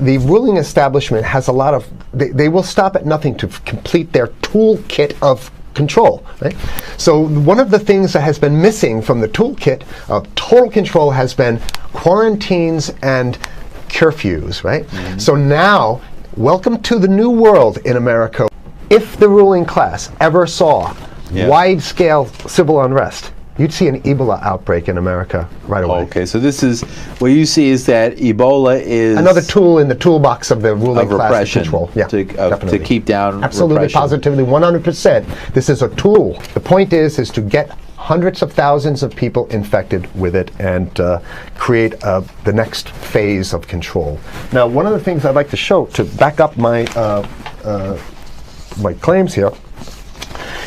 The ruling establishment has a lot of, they will stop at nothing to complete their toolkit of control, right? So one of the things that has been missing from the toolkit of total control has been quarantines and curfews, right? Mm-hmm. So now, welcome to the new world in America. If the ruling class ever saw wide-scale civil unrest, you'd see an Ebola outbreak in America right away. Okay, so this is, what you see is that Ebola is another tool in the toolbox of the ruling class control. Yeah, to keep down absolutely, repression. positively, 100%. This is a tool. The point is to get hundreds of thousands of people infected with it and create the next phase of control. Now, one of the things I'd like to show to back up my my claims here.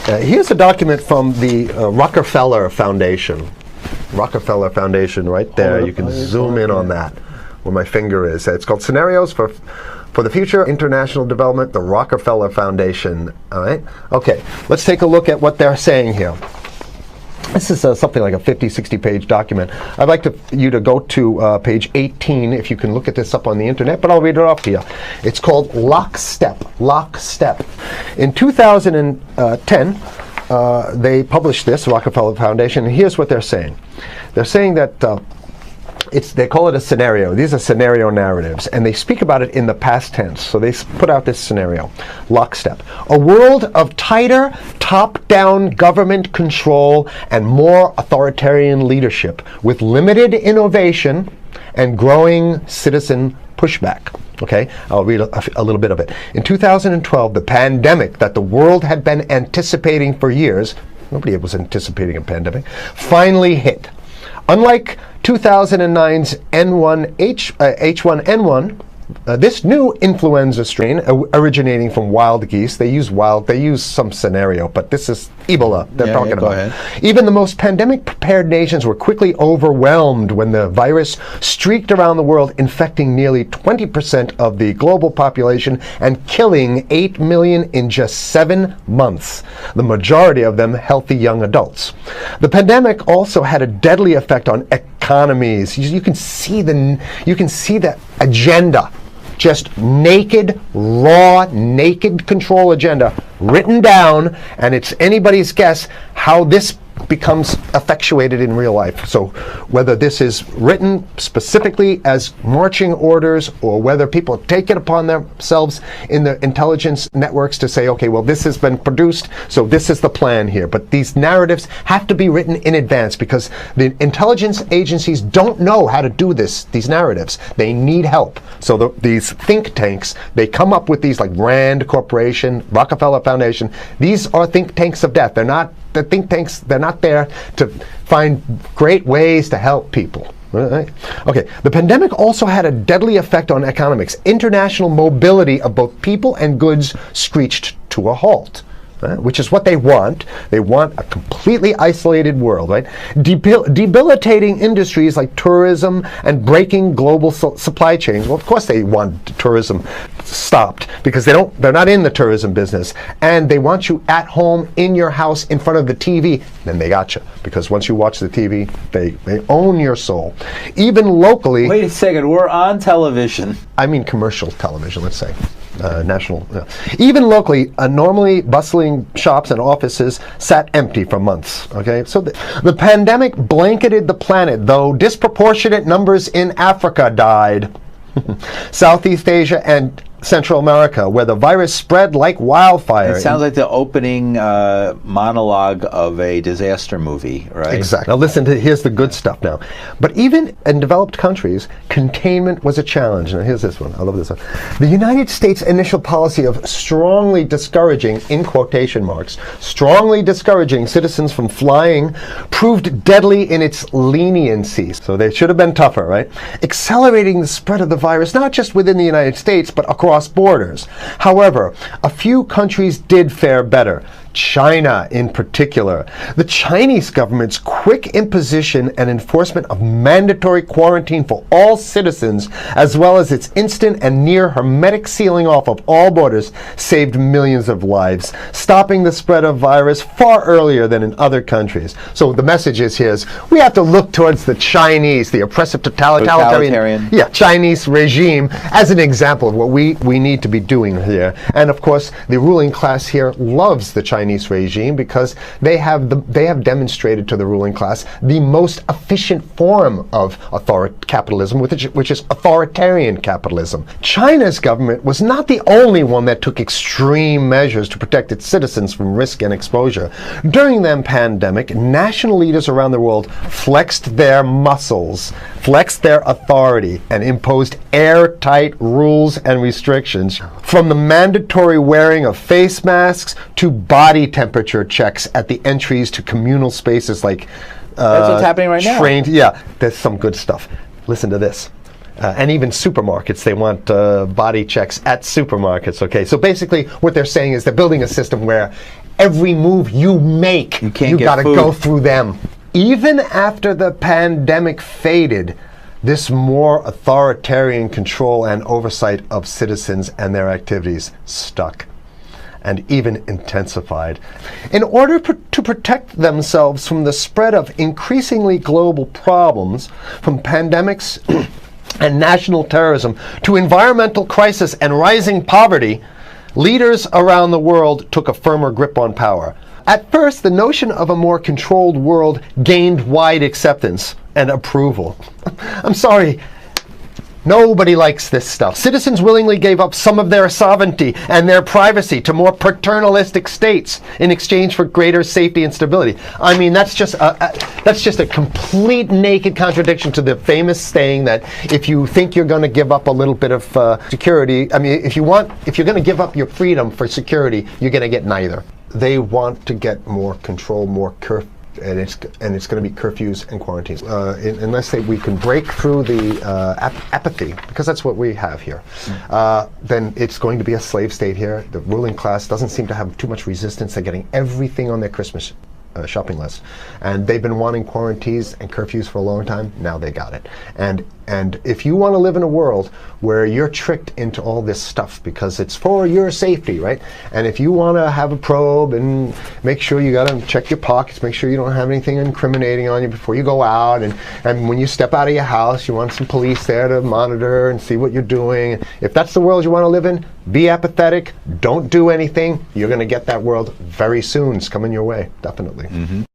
Here's a document from the Rockefeller Foundation. Rockefeller Foundation, right there. You can zoom in on that, where my finger is. It's called Scenarios for the Future International Development, the Rockefeller Foundation. All right. Okay. Let's take a look at what they're saying here. This is something like a 50, 60-page document. I'd like you to go to page 18, if you can look at this up on the internet, but I'll read it off to you. It's called Lockstep. Lockstep. In 2010, they published this, Rockefeller Foundation, and here's what they're saying. They're saying that they call it a scenario. These are scenario narratives, and they speak about it in the past tense. So they put out this scenario, Lockstep. A world of tighter, top-down government control and more authoritarian leadership with limited innovation and growing citizen pushback. Okay, I'll read a little bit of it. In 2012, the pandemic that the world had been anticipating for years, nobody was anticipating a pandemic, finally hit. Unlike 2009's H1N1, this new influenza strain originating from wild geese, they use some scenario, but this is Ebola they're talking about. Ahead. Even the most pandemic-prepared nations were quickly overwhelmed when the virus streaked around the world, infecting nearly 20% of the global population and killing 8 million in just 7 months, the majority of them healthy young adults. The pandemic also had a deadly effect on economies. You can see the agenda. Just naked, raw, naked control agenda written down, and it's anybody's guess how this becomes effectuated in real life. So whether this is written specifically as marching orders or whether people take it upon themselves in the intelligence networks to say, okay, well, this has been produced, so this is the plan here. But these narratives have to be written in advance because the intelligence agencies don't know how to do these narratives. They need help. So these think tanks, they come up with these like Rand Corporation, Rockefeller Foundation. These are think tanks of death. They're not the think tanks, they're not there to find great ways to help people. Right? Okay, the pandemic also had a deadly effect on economics. International mobility of both people and goods screeched to a halt. Which is what they want. They want a completely isolated world, right? Debilitating industries like tourism and breaking global supply chains. Well, of course they want tourism stopped because they're not in the tourism business, and they want you at home in your house in front of the TV. Then they got you because once you watch the TV, they own your soul. Even locally. Wait a second, we're on television. I mean commercial television, let's say. National. Even locally, normally bustling shops and offices sat empty for months. Okay, so the pandemic blanketed the planet, though disproportionate numbers in Africa died. Southeast Asia and Central America, where the virus spread like wildfire. It sounds like the opening monologue of a disaster movie, right? Exactly. Now listen here's the good stuff now. But even in developed countries, containment was a challenge. Now here's this one. I love this one. The United States' initial policy of strongly discouraging, in quotation marks, strongly discouraging citizens from flying proved deadly in its leniency. So they should have been tougher, right? Accelerating the spread of the virus, not just within the United States, but across borders. However, a few countries did fare better. China in particular. The Chinese government's quick imposition and enforcement of mandatory quarantine for all citizens, as well as its instant and near hermetic sealing off of all borders, saved millions of lives, stopping the spread of virus far earlier than in other countries. So the message is here is we have to look towards the Chinese, the oppressive totalitarian Chinese regime as an example of what we need to be doing here. And of course, the ruling class here loves the Chinese regime because they have demonstrated to the ruling class the most efficient form of capitalism, which is authoritarian capitalism. China's government was not the only one that took extreme measures to protect its citizens from risk and exposure. During the pandemic, national leaders around the world flexed their muscles, flexed their authority, and imposed airtight rules and restrictions, from the mandatory wearing of face masks to body temperature checks at the entries to communal spaces like that's what's happening right now. Yeah, there's some good stuff. Listen to this. And even supermarkets, they want body checks at supermarkets, okay? So basically what they're saying is they're building a system where every move you make, you gotta go through them. Even after the pandemic faded, this more authoritarian control and oversight of citizens and their activities stuck and even intensified. In order to protect themselves from the spread of increasingly global problems, from pandemics and national terrorism to environmental crisis and rising poverty, leaders around the world took a firmer grip on power. At first, the notion of a more controlled world gained wide acceptance and approval. I'm sorry, nobody likes this stuff. Citizens willingly gave up some of their sovereignty and their privacy to more paternalistic states in exchange for greater safety and stability. I mean, that's just a complete naked contradiction to the famous saying that if you think you're going to give up a little bit of security, I mean, if you're going to give up your freedom for security, you're going to get neither. They want to get more control, more and it's going to be curfews and quarantines. Unless we can break through the apathy, because that's what we have here, then it's going to be a slave state here. The ruling class doesn't seem to have too much resistance. They're getting everything on their Christmas shopping list, and they've been wanting quarantines and curfews for a long time. Now they got it. And if you want to live in a world where you're tricked into all this stuff because it's for your safety, right? And if you want to have a probe and make sure you got to check your pockets, make sure you don't have anything incriminating on you before you go out, and when you step out of your house, you want some police there to monitor and see what you're doing. If that's the world you want to live in, be apathetic, don't do anything. You're going to get that world very soon. It's coming your way, definitely.